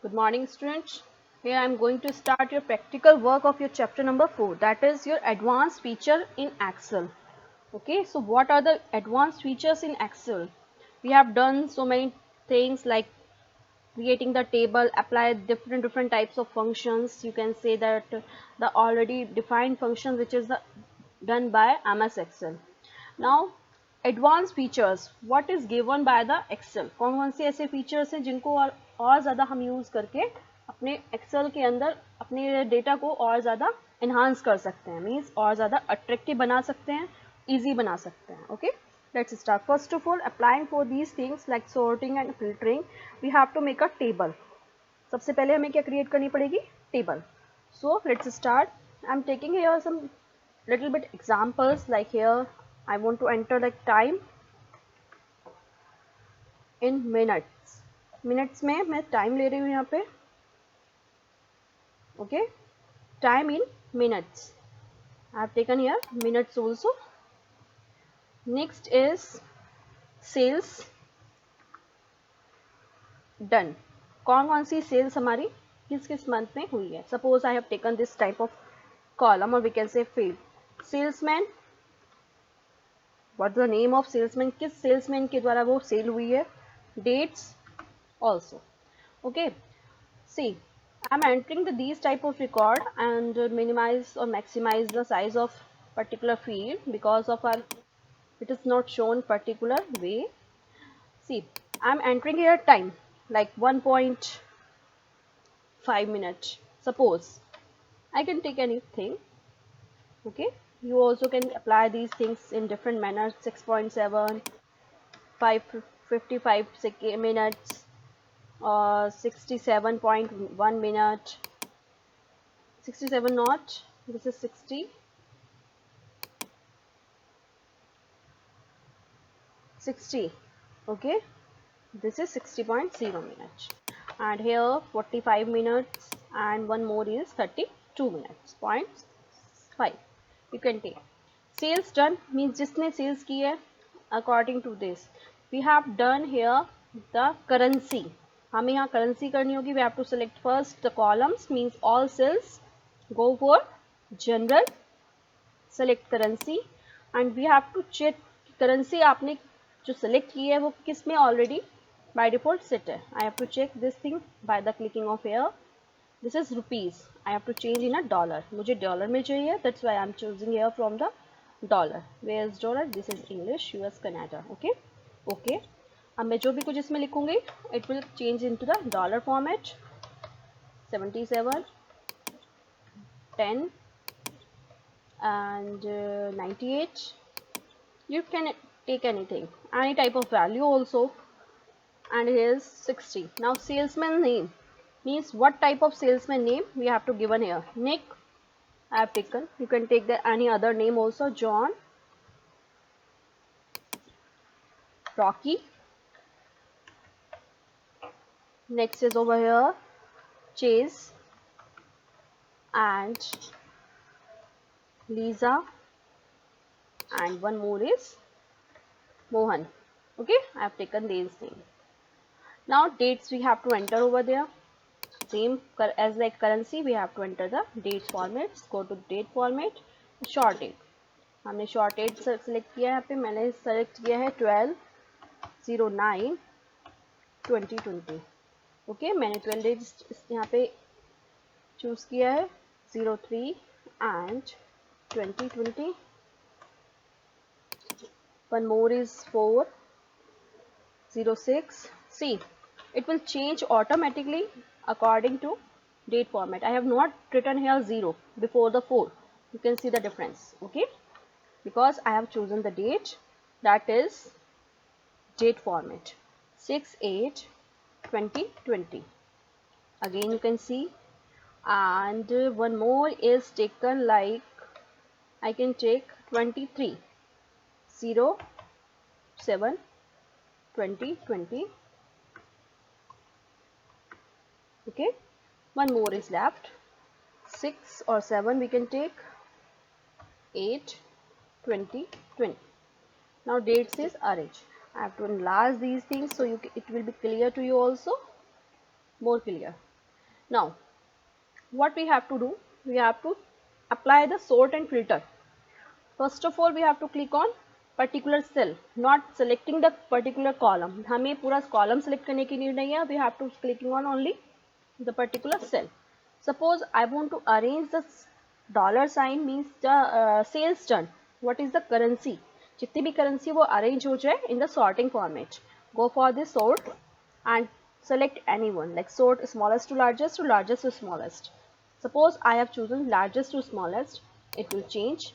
Good morning, students. Here I am going to start your practical work of your chapter number 4, that is your advanced feature in Excel. Okay, so what are the advanced features in Excel? We have done so many things like creating the table, apply different types of functions. You can say that the already defined function which is done by MS Excel. Now advance features what is given by the Excel, कौन कौन से ऐसे features हैं जिनको और ज़्यादा हम use करके अपने एक्सेल के अंदर अपने डेटा को और ज़्यादा इन्हांस कर सकते हैं, मीन्स और ज़्यादा अट्रैक्टिव बना सकते हैं, ईजी बना सकते हैं. Okay, let's start. First of all, applying for these things like sorting and filtering we have to make a table. सबसे पहले हमें क्या क्रिएट करनी पड़ेगी? Table. So let's start. I am taking here some little bit examples. Like here I want to enter like time in minutes. Minutes में मैं time ले रही हूँ यहाँ पे. Okay, time in minutes. I have taken here minutes also. Next is sales done. कौन कौन सी sales हमारी किस किस मंथ में हुई है? Suppose I have taken this type of column or we can say field. Salesman, what is the name of salesman, किस salesman के द्वारा वो सेल हुई है. Dates also. Okay, see, I'm entering these type of record and minimize or maximize the size of particular field because of our it is not shown particular way. See, I'm entering here time like 1.5 minutes. Suppose I can take anything. Okay, you also can apply these things in different manners. 6.7, 55 minutes, or 67.1 minute, 67 not, this is 60 okay, this is 60.0 minutes, and here 45 minutes, and one more is 32 minutes, 0.5. You can take. Sales done means जिसने sales की है. According to this we have done here the currency. हमें यहाँ currency करनी होगी. We have to select first the columns, means all cells, go for general, select currency, and we have to check currency आपने जो select की है वो किस में already by default set है. I have to check this thing by the clicking of here. This is rupees. I have to change in a dollar. मुझे dollar में चाहिए. That's why I am choosing here from the dollar. Where is dollar? This is English, US, Canada. Okay. Okay. अब मैं जो भी कुछ इसमें लिखूंगी, it will change into the dollar format. 77, 10, and 98. You can take anything, any type of value also. And here's 60. Now salesman name means what type of salesman name we have to given here. Nick, I have taken. You can take the any other name also. John, Rocky. Next is over here Chase and Lisa, and one more is Mohan. Okay, I have taken these names. Now dates we have to enter over there. Same as like currency, we have to enter the dates formats. Go to date format, short date. हमने short date select किया है. यहाँ पे मैंने select किया है 12/09/2020. Okay, मैंने 12 dates यहाँ पे चूज किया है. 03 and 2020. One more is 4/06. See, it will change automatically according to date format. I have not written here 0 before the 4. You can see the difference. Okay, because I have chosen the date, that is date format 6/8/2020. Again you can see, and one more is taken like I can take 23/07/2020. Okay, one more is left. 6 or 7 we can take. 8/2020. Now dates is arrange. I have to enlarge these things so it will be clear to you also, more clear. Now what we have to do, we have to apply the sort and filter. First of all we have to click on particular cell, not selecting the particular column. हमें पूरा column select करने की need नहीं है. We have to clicking on only the particular cell. Suppose I want to arrange the dollar sign means the sales done. What is the currency? जितनी भी currency वो arrange हो जाए in the sorting format. Go for the sort and select anyone, like sort smallest to largest to smallest. Suppose I have chosen largest to smallest. It will change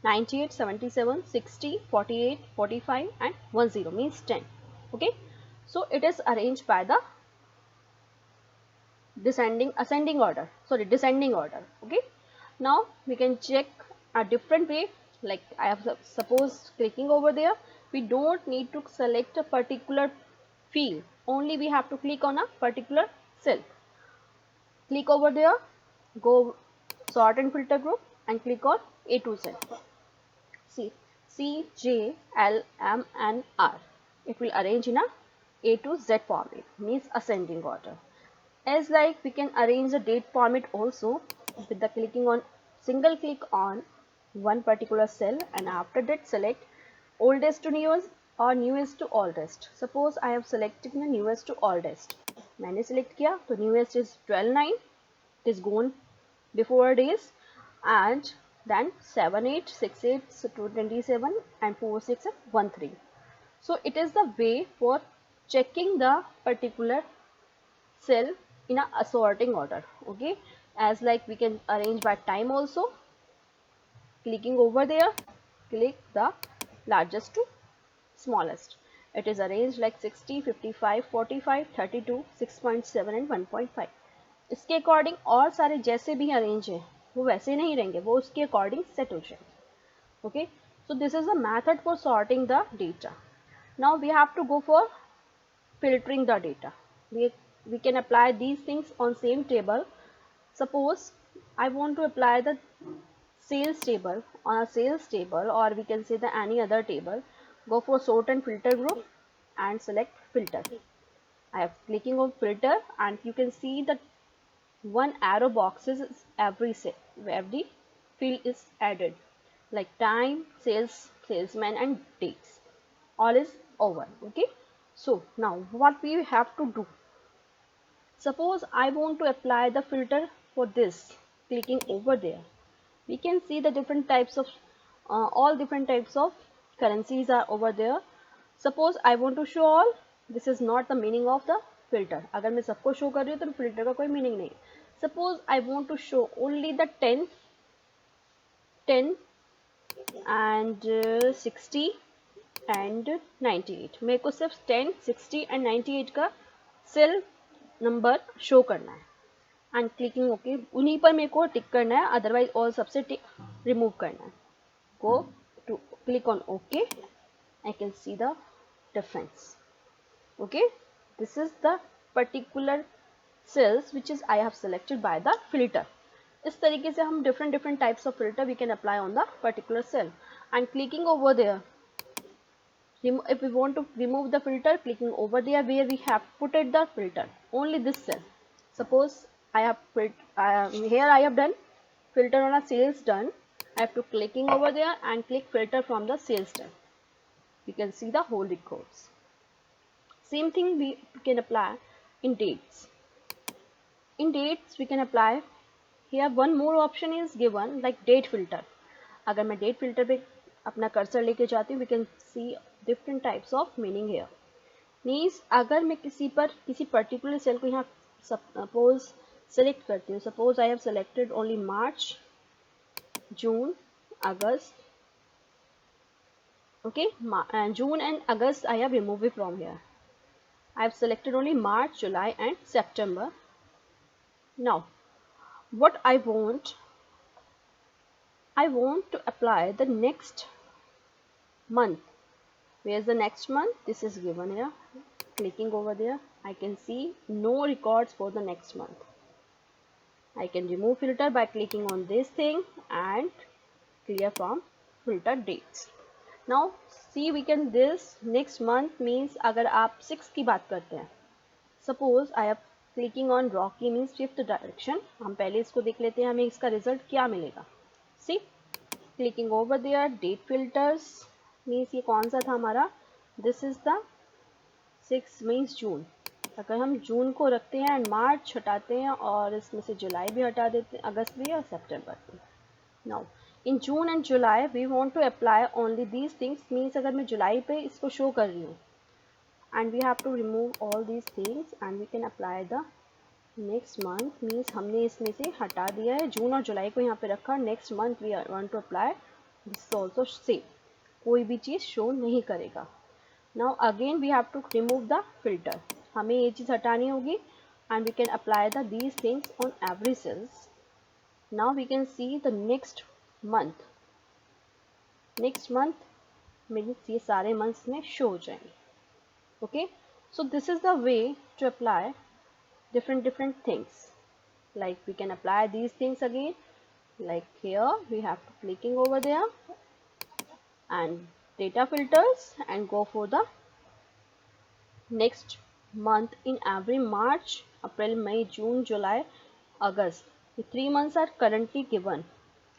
98, 77, 60, 48, 45 and 10 means 10. Okay. So it is arranged by the descending order. Okay. Now we can check a different way, like I have suppose clicking over there, we don't need to select a particular field, only we have to click on a particular cell. Click over there, go sort and filter group and click on A to Z. See, C, J, L, M and R. It will arrange in a A to Z format, means ascending order. As like we can arrange the date format also with the clicking on single click on one particular cell, and after that select oldest to newest or newest to oldest. Suppose I have selected the newest to oldest. मैंने select किया तो newest is 12/9, it is gone before days, and then 7/8, 6/8, 2/27 and 4/6 and 1/3. So it is the way for checking the particular cell in a assorting order. Okay, as like we can arrange by time also. Clicking over there, click the largest to smallest. It is arranged like 60, 55, 45, 32, 6.7 and 1.5. इसके according और सारे जैसे भी arrange हैं वो वैसे नहीं रहेंगे, वो उसके अकॉर्डिंग सेट हो जाएंगे. Okay, so this is a method for sorting the data. Now we have to go for filtering the data. We can apply these things on same table. Suppose I want to apply the sales table on a sales table, or we can say the any other table. Go for sort and filter group and select filter. I am clicking on filter and you can see that one arrow boxes is every field is added, like time, sales, salesman and dates. All is over. Okay. So now what we have to do, suppose I want to apply the filter for this. Clicking over there, we can see the different types of all different types of currencies are over there. Suppose I want to show all, this is not the meaning of the filter. अगर मैं सबको show कर रही हूँ तो filter का कोई meaning नहीं. Suppose I want to show only the 10 and 60 and 98. मेरे को सिर्फ 10, 60 and 98 का सेल नंबर शो करना है. एंड क्लिकिंग ओके, उन्हीं पर मेरे को टिक करना है, अदरवाइज ऑल सबसे टिक रिमूव करना है. Go to click on okay, I can see the difference. Okay, this is the particular cells which is I have selected by the filter. इस तरीके से हम different types of filter we can apply on the particular cell. And clicking over there, if we want to remove the filter, clicking over there where we have put it the filter, only this cell. Suppose I have here I have done filter on a sales done. I have to clicking over there and click filter from the sales done. You can see the whole records. Same thing we can apply in dates. In dates we can apply here one more option is given, like date filter. अगर मैं date filter पे अपना cursor लेके जाती हूँ, we can see different types of meaning here. Means अगर मैं किसी particular cell को यहाँ suppose select करती हूँ, suppose I have selected only March, June, August. Okay, June and August I have removed it from here. I have selected only March, July and September. Now what I want to apply the next month. Where is the next month? This is given here. Clicking over there, I can see no records for the next month. I can remove filter by clicking on this thing and clear from filter dates. Now see, we can this next month means अगर आप 6 की बात करते हैं, suppose I have clicking on Rocky means fifth direction. हम पहले इसको देख लेते हैं हमें इसका रिजल्ट क्या मिलेगा. See, clicking over there. Date filters means ये कौन सा था हमारा, this is the 6 means June. अगर हम जून को रखते हैं एंड मार्च हटाते हैं और इसमें से जुलाई भी हटा देते हैं, अगस्त भी और सितंबर भी. Now in June and July we want to apply only these things. Means अगर मैं जुलाई पे इसको शो कर रही हूँ and we have to remove all these things and we can apply the next month. Means हमने इसमें से हटा दिया है, जून और जुलाई को यहाँ पे रखा. Next month we want to apply this also same, कोई भी चीज़ शो नहीं करेगा. Now again we have to remove the filter. हमें ये चीज़ हटानी होगी and we can apply the these things on every sales. Now we can see the next month. Next month means ये सारे मंथ्स में शो हो जाएंगे. Okay, so this is the way to apply different things. Like we can apply these things again, like here we have to clicking over there and data filters and go for the next month. In every March, April, May, June, July, August, the 3 months are currently given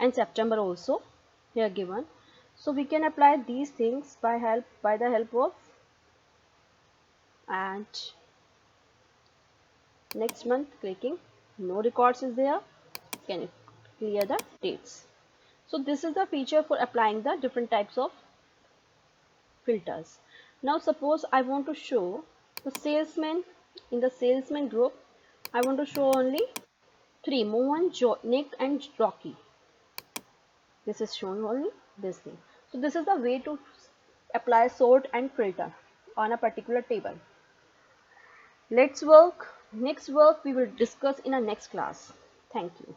and September also here given. So we can apply these things by the help of and next month clicking, no records is there, can clear the dates. So this is the feature for applying the different types of filters. Now suppose I want to show the salesman. In the salesman group I want to show only 3, Mohan, Nick and Rocky. This is shown only this thing. So this is the way to apply sort and filter on a particular table. Let's work. Next work we will discuss in our next class. Thank you.